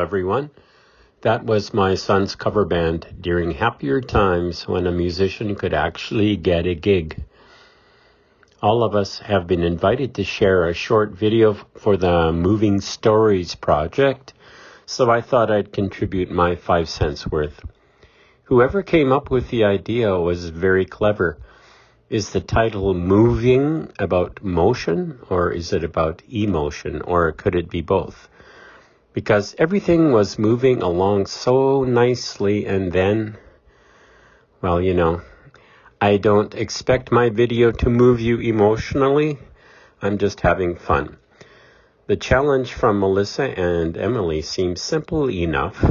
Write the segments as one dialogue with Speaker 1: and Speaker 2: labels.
Speaker 1: everyone. That was my son's cover band during happier times when a musician could actually get a gig. All of us have been invited to share a short video for the Moving Stories project, so I thought I'd contribute my 5 cents worth. Whoever came up with the idea was very clever. Is the title Moving about motion, or is it about emotion, or could it be both? Because everything was moving along so nicely, and then, well, I don't expect my video to move you emotionally. I'm just having fun. The challenge from Melissa and Emily seems simple enough.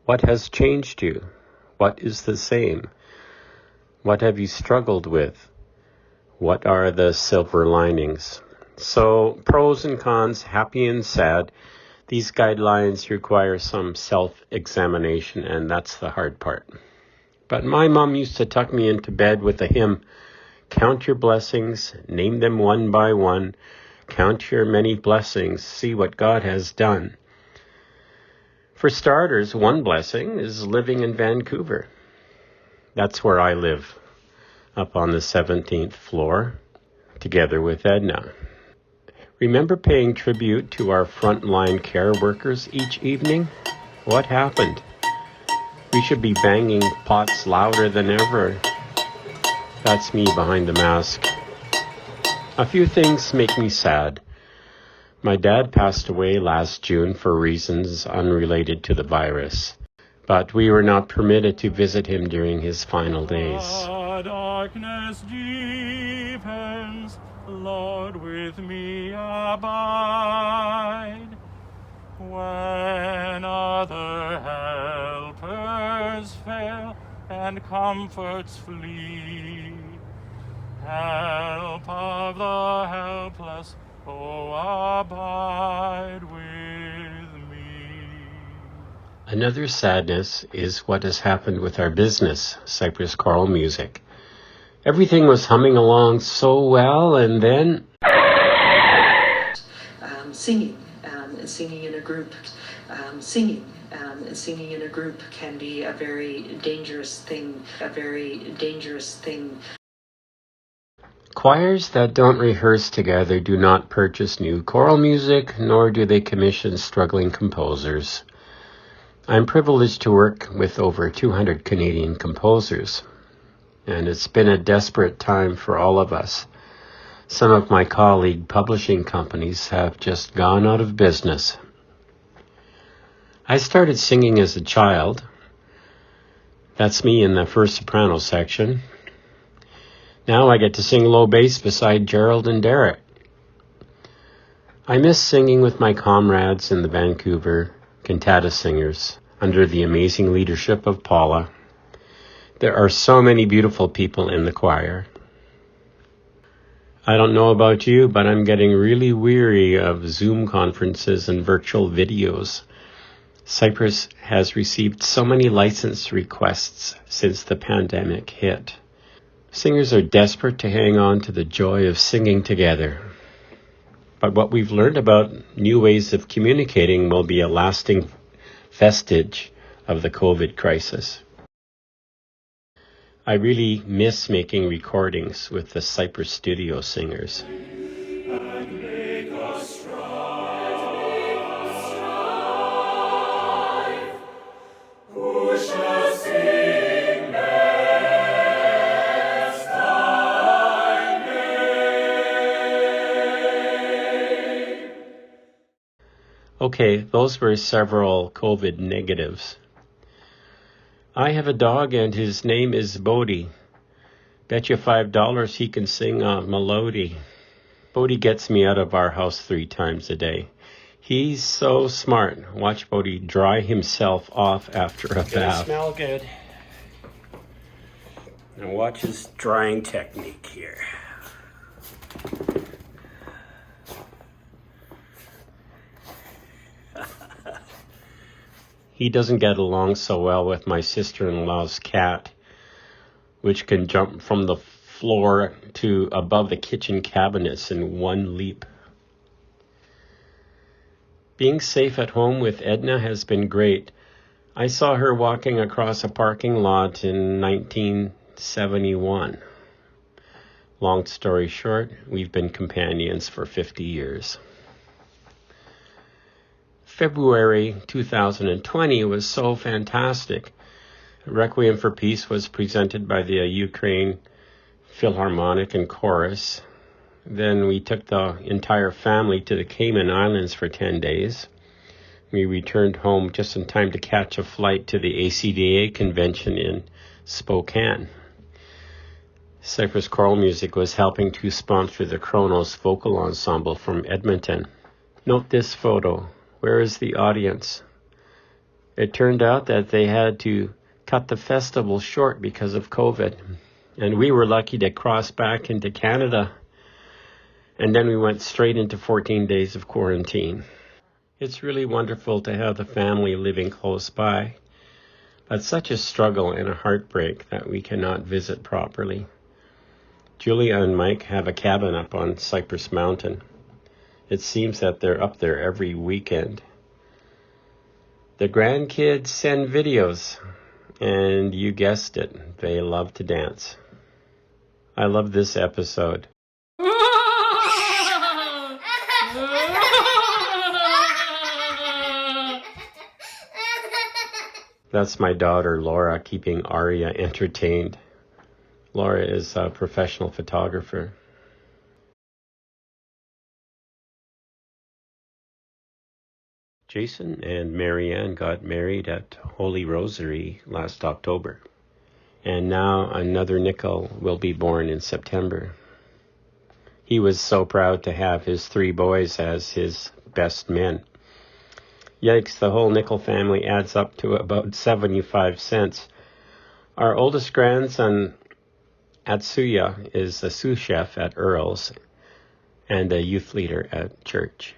Speaker 1: What has changed you? What is the same? What have you struggled with? What are the silver linings? So, pros and cons, happy and sad. These guidelines require some self-examination, and that's the hard part. But my mom used to tuck me into bed with a hymn. Count your blessings, name them one by one. Count your many blessings, see what God has done. For starters, one blessing is living in Vancouver. That's where I live, up on the 17th floor, together with Edna. Remember paying tribute to our frontline care workers each evening? What happened? We should be banging pots louder than ever. That's me behind the mask. A few things make me sad. My dad passed away last June for reasons unrelated to the virus, but we were not permitted to visit him during his final days.
Speaker 2: Darkness deepens, Lord, with me abide. When other helpers fail and comforts flee, help of the helpless, oh, abide with me.
Speaker 1: Another sadness is what has happened with our business, Cypress Choral Music. Everything was humming along so well, and then
Speaker 3: singing in a group. Singing in a group can be a very dangerous thing.
Speaker 1: Choirs that don't rehearse together do not purchase new choral music, nor do they commission struggling composers. I'm privileged to work with over 200 Canadian composers, and it's been a desperate time for all of us. Some of my colleague publishing companies have just gone out of business. I started singing as a child. That's me in the first soprano section. Now I get to sing low bass beside Gerald and Derek. I miss singing with my comrades in the Vancouver Cantata Singers under the amazing leadership of Paula. There are so many beautiful people in the choir. I don't know about you, but I'm getting really weary of Zoom conferences and virtual videos. Cypress has received so many license requests since the pandemic hit. Singers are desperate to hang on to the joy of singing together. But what we've learned about new ways of communicating will be a lasting vestige of the COVID crisis. I really miss making recordings with the Cypress Studio Singers. Okay, those were several COVID negatives. I have a dog and his name is Bodie. Bet you $5 he can sing a melody. Bodie gets me out of our house 3 times a day. He's so smart. Watch Bodie dry himself off after a bath. Smell good. Now watch his drying technique here. He doesn't get along so well with my sister-in-law's cat, which can jump from the floor to above the kitchen cabinets in one leap. Being safe at home with Edna has been great. I saw her walking across a parking lot in 1971. Long story short, we've been companions for 50 years. February 2020 was so fantastic. Requiem for Peace was presented by the Ukraine Philharmonic and Chorus. Then we took the entire family to the Cayman Islands for 10 days. We returned home just in time to catch a flight to the ACDA convention in Spokane. Cypress Choral Music was helping to sponsor the Kronos Vocal Ensemble from Edmonton. Note this photo. Where is the audience? It turned out that they had to cut the festival short because of COVID. And we were lucky to cross back into Canada. And then we went straight into 14 days of quarantine. It's really wonderful to have the family living close by, but such a struggle and a heartbreak that we cannot visit properly. Julia and Mike have a cabin up on Cypress Mountain. It seems that they're up there every weekend. The grandkids send videos, and you guessed it, they love to dance. I love this episode. That's my daughter, Laura, keeping Aria entertained. Laura is a professional photographer. Jason and Marianne got married at Holy Rosary last October. And now another Nickel will be born in September. He was so proud to have his 3 boys as his best men. Yikes, the whole Nickel family adds up to about 75 cents. Our oldest grandson, Atsuya, is a sous chef at Earl's and a youth leader at church.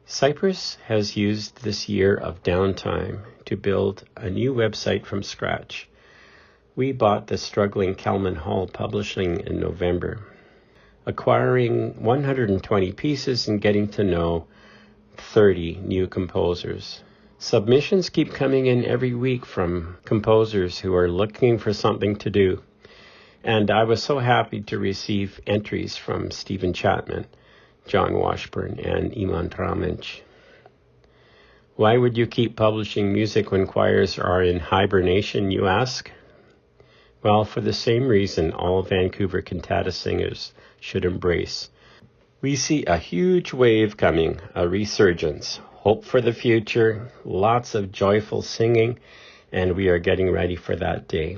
Speaker 1: Cypress has used this year of downtime to build a new website from scratch. We bought the struggling Kelman Hall Publishing in November, acquiring 120 pieces and getting to know 30 new composers. Submissions keep coming in every week from composers who are looking for something to do. And I was so happy to receive entries from Stephen Chapman, John Washburn, and Iman Tramench. Why would you keep publishing music when choirs are in hibernation, you ask? Well, for the same reason all Vancouver Cantata Singers should embrace. We see a huge wave coming, a resurgence, hope for the future, lots of joyful singing, and we are getting ready for that day.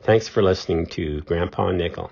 Speaker 1: Thanks for listening to Grandpa Nickel.